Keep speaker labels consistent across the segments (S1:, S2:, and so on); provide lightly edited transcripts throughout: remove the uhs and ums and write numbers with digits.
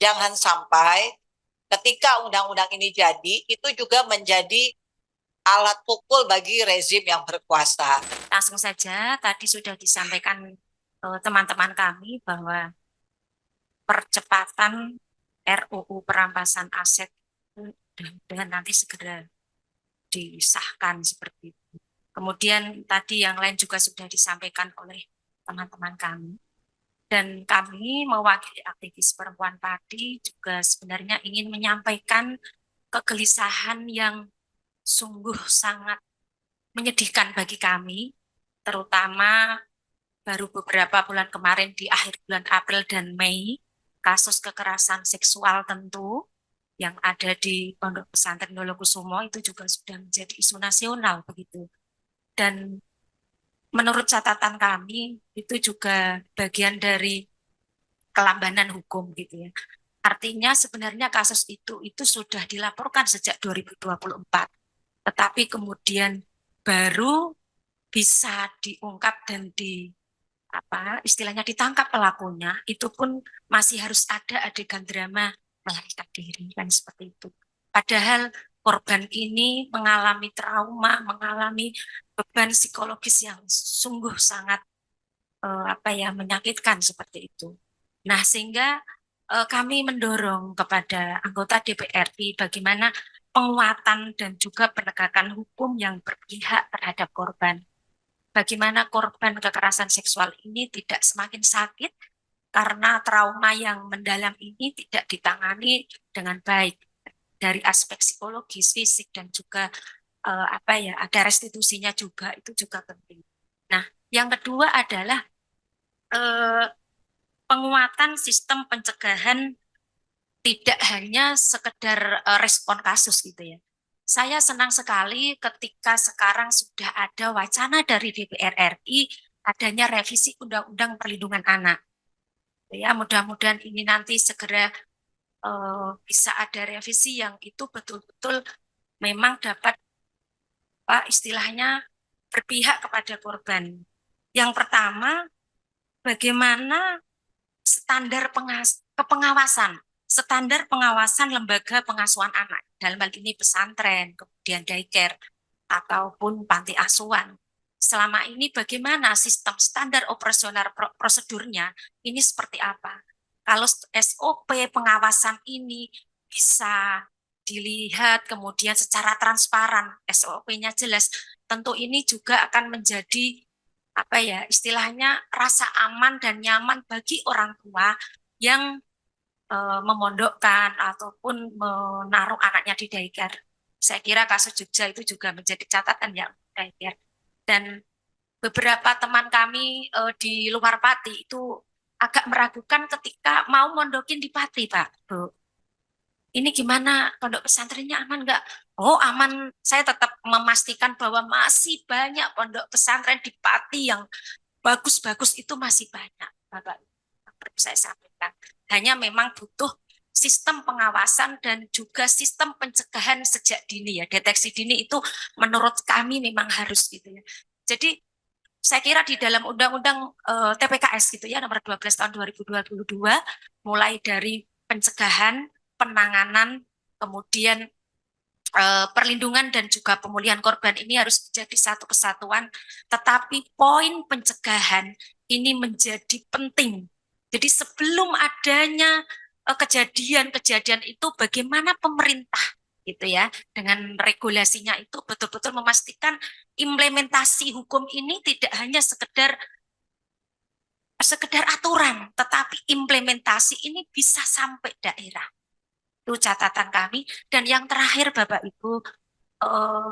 S1: jangan sampai ketika undang-undang ini jadi, itu juga menjadi alat pukul bagi rezim yang berkuasa.
S2: Langsung saja, tadi sudah disampaikan teman-teman kami bahwa percepatan RUU perampasan aset dengan nanti segera disahkan seperti itu. Kemudian tadi yang lain juga sudah disampaikan oleh teman-teman kami. Dan kami mewakili aktivis perempuan Padi juga sebenarnya ingin menyampaikan kegelisahan yang sungguh sangat menyedihkan bagi kami, terutama baru beberapa bulan kemarin di akhir bulan April dan Mei, kasus kekerasan seksual tentu yang ada di Pondok Pesantren Dolokusumo itu juga sudah menjadi isu nasional begitu. Dan menurut catatan kami itu juga bagian dari kelambanan hukum gitu ya. Artinya sebenarnya kasus itu sudah dilaporkan sejak 2024, tetapi kemudian baru bisa diungkap dan istilahnya ditangkap pelakunya, itu pun masih harus ada adegan drama melarikan diri kan seperti itu. Padahal korban ini mengalami trauma, mengalami beban psikologis yang sungguh sangat menyakitkan seperti itu. Nah, sehingga kami mendorong kepada anggota DPRI bagaimana penguatan dan juga penegakan hukum yang berpihak terhadap korban. Bagaimana korban kekerasan seksual ini tidak semakin sakit karena trauma yang mendalam ini tidak ditangani dengan baik dari aspek psikologis, fisik dan juga ada restitusinya juga, itu juga penting. Nah, yang kedua adalah eh, penguatan sistem pencegahan tidak hanya sekedar respon kasus gitu ya. Saya senang sekali ketika sekarang sudah ada wacana dari DPR RI adanya revisi Undang-Undang Perlindungan Anak. Ya, mudah-mudahan ini nanti segera bisa ada revisi yang itu betul-betul memang dapat istilahnya berpihak kepada korban. Yang pertama, bagaimana standar pengawasan lembaga pengasuhan anak, dalam hal ini pesantren, kemudian daycare, ataupun panti asuhan. Selama ini bagaimana sistem standar operasional prosedurnya, ini seperti apa? Kalau SOP pengawasan ini bisa dilihat kemudian secara transparan, SOP-nya jelas, tentu ini juga akan menjadi istilahnya rasa aman dan nyaman bagi orang tua yang memondokkan ataupun menaruh anaknya di daycare. Saya kira kasus Jogja itu juga menjadi catatan ya daycare. Dan beberapa teman kami di luar Pati itu agak meragukan ketika mau mondokin di Pati, Pak, Bu. Ini gimana, pondok pesantrennya aman nggak? Oh aman, saya tetap memastikan bahwa masih banyak pondok pesantren di Pati yang bagus-bagus itu masih banyak, Bapak. Perlu saya sampaikan. Hanya memang butuh sistem pengawasan dan juga sistem pencegahan sejak dini ya. Deteksi dini itu menurut kami memang harus gitu ya. Jadi saya kira di dalam Undang-Undang TPKS gitu ya nomor 12 tahun 2022 mulai dari pencegahan, penanganan, kemudian perlindungan dan juga pemulihan korban ini harus menjadi satu kesatuan, tetapi poin pencegahan ini menjadi penting. Jadi sebelum adanya kejadian-kejadian itu, bagaimana pemerintah gitu ya dengan regulasinya itu betul-betul memastikan implementasi hukum ini tidak hanya sekedar sekedar aturan, tetapi implementasi ini bisa sampai daerah. Itu catatan kami. Dan yang terakhir Bapak Ibu, eh,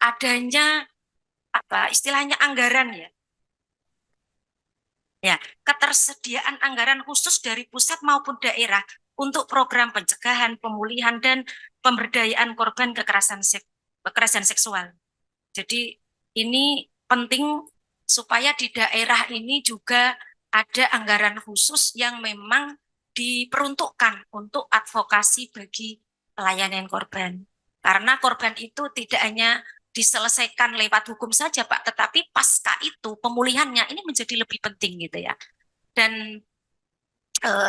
S2: adanya istilahnya anggaran ya. Ya, ketersediaan anggaran khusus dari pusat maupun daerah untuk program pencegahan, pemulihan dan pemberdayaan korban kekerasan seksual. Jadi ini penting supaya di daerah ini juga ada anggaran khusus yang memang diperuntukkan untuk advokasi bagi pelayanan korban. Karena korban itu tidak hanya diselesaikan lewat hukum saja, Pak, tetapi pasca itu pemulihannya ini menjadi lebih penting gitu ya. Dan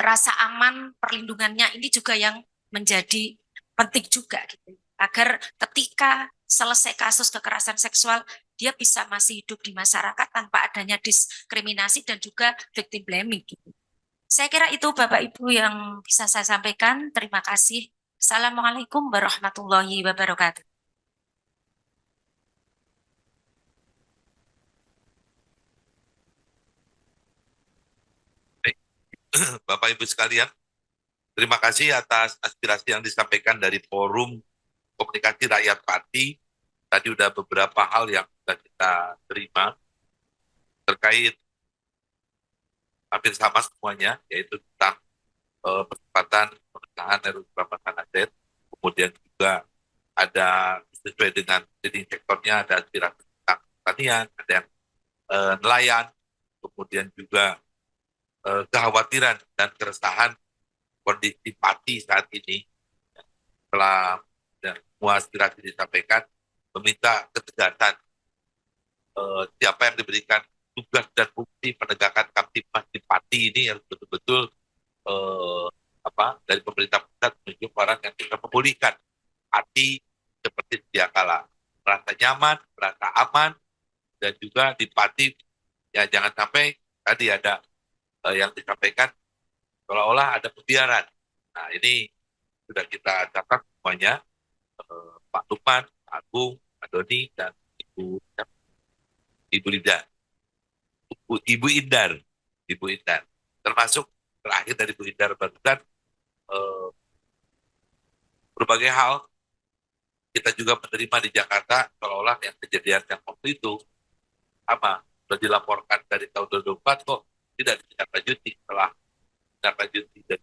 S2: rasa aman perlindungannya ini juga yang menjadi penting juga gitu. Agar ketika selesai kasus kekerasan seksual dia bisa masih hidup di masyarakat tanpa adanya diskriminasi dan juga victim blaming gitu. Saya kira itu Bapak Ibu yang bisa saya sampaikan. Terima kasih. Assalamualaikum warahmatullahi wabarakatuh.
S3: Baik. Bapak Ibu sekalian, terima kasih atas aspirasi yang disampaikan dari Forum Komunikasi Rakyat Pati. Tadi udah beberapa hal yang sudah kita terima terkait hampir sama semuanya, yaitu tentang percepatan pengesahan RUU Perampasan Aset. Kemudian juga ada sesuai dengan leading sektornya, ada aspirasi tentang pertanian, ada yang nelayan, kemudian juga kekhawatiran dan keresahan kondisi Pati saat ini. Setelah semua aspirasi disampaikan, meminta ketegasan siapa yang diberikan tugas dan fungsi penegakan Kamtibmas di Pati ini yang betul-betul dari pemerintah pusat menuju orang yang bisa memulihkan Pati seperti sedia kala, merasa nyaman, merasa aman, dan juga di Pati ya jangan sampai tadi ada yang disampaikan seolah-olah ada pembiaran. Nah ini sudah kita catat semuanya, Pak Lukman, Pak Agung, Pak Doni, dan Ibu Lida, Ibu Indar, Ibu Indar, termasuk terakhir dari Ibu Indar barusan berbagai hal kita juga menerima di Jakarta seolah-olah yang kejadian yang waktu itu sama sudah dilaporkan dari tahun 2024 kok tidak ditindaklanjuti. Setelah ditindaklanjuti dan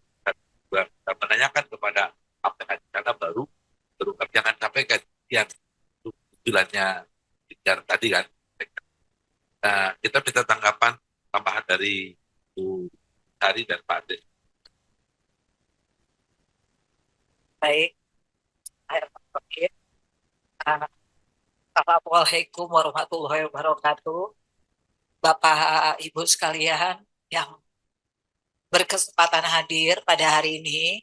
S3: kita menanyakan kepada APH di sana baru terungkap jangan sampai kejadian tujuannya bicara tadi kan. Nah, kita minta tanggapan tambahan dari Bu Hari dan Pak Ade.
S1: Baik. Assalamualaikum warahmatullahi wabarakatuh. Bapak Ibu sekalian yang berkesempatan hadir pada hari ini,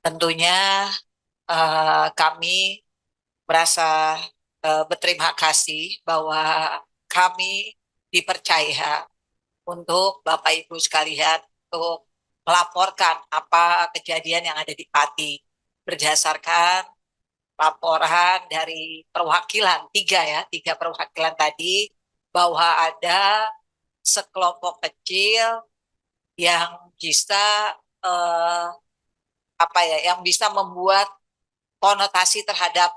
S1: tentunya kami merasa berterima kasih bahwa kami dipercaya untuk Bapak Ibu sekalian untuk melaporkan apa kejadian yang ada di Pati berdasarkan laporan dari perwakilan tiga perwakilan tadi bahwa ada sekelompok kecil yang bisa yang bisa membuat konotasi terhadap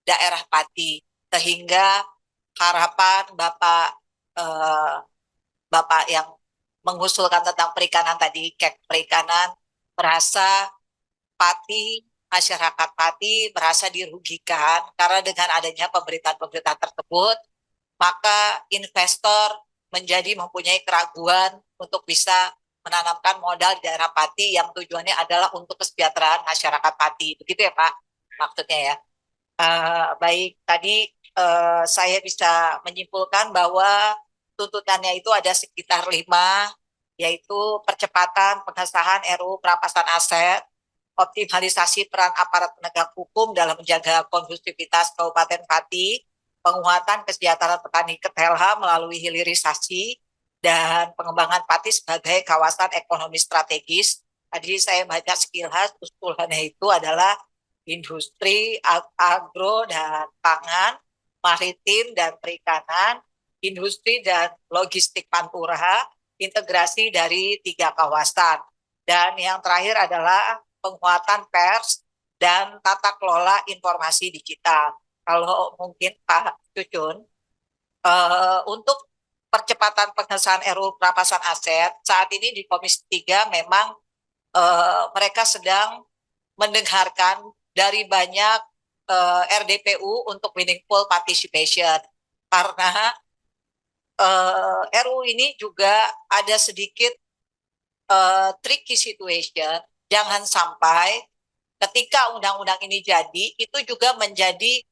S1: daerah Pati sehingga harapan Bapak yang mengusulkan tentang perikanan tadi, kek perikanan, merasa Pati, masyarakat Pati merasa dirugikan karena dengan adanya pemberitaan-pemberitaan tersebut, maka investor menjadi mempunyai keraguan untuk bisa menanamkan modal di daerah Pati yang tujuannya adalah untuk kesejahteraan masyarakat Pati. Begitu ya Pak, maksudnya ya. Baik, tadi saya bisa menyimpulkan bahwa tuntutannya itu ada sekitar 5, yaitu percepatan pengesahan RUU Perampasan Aset, optimalisasi peran aparat penegak hukum dalam menjaga kondusivitas Kabupaten Pati, penguatan kesejahteraan petani Ketelha melalui hilirisasi, dan pengembangan Pati sebagai kawasan ekonomi strategis. Tadi saya baca sekilas usulannya itu adalah industri, agro dan pangan, maritim dan perikanan, industri dan logistik Pantura, integrasi dari 3 kawasan. Dan yang terakhir adalah penguatan pers dan tata kelola informasi digital. Kalau mungkin Pak Cucun, untuk percepatan pengesahan RUU Perampasan Aset, saat ini di Komisi 3 memang mereka sedang mendengarkan dari banyak RDPU untuk meaningful participation. Karena RUU ini juga ada sedikit tricky situation, jangan sampai ketika undang-undang ini jadi, itu juga menjadi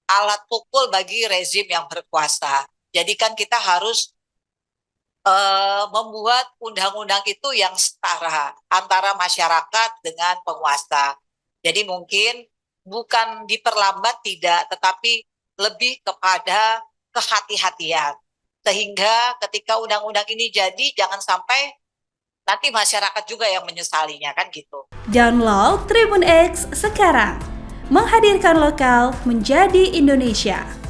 S1: alat pukul bagi rezim yang berkuasa. Jadi kan kita harus membuat undang-undang itu yang setara antara masyarakat dengan penguasa. Jadi mungkin bukan diperlambat tidak, tetapi lebih kepada kehati-hatian. Sehingga ketika undang-undang ini jadi, jangan sampai nanti masyarakat juga yang menyesalinya, kan gitu.
S4: Download Tribun X sekarang, menghadirkan lokal menjadi Indonesia.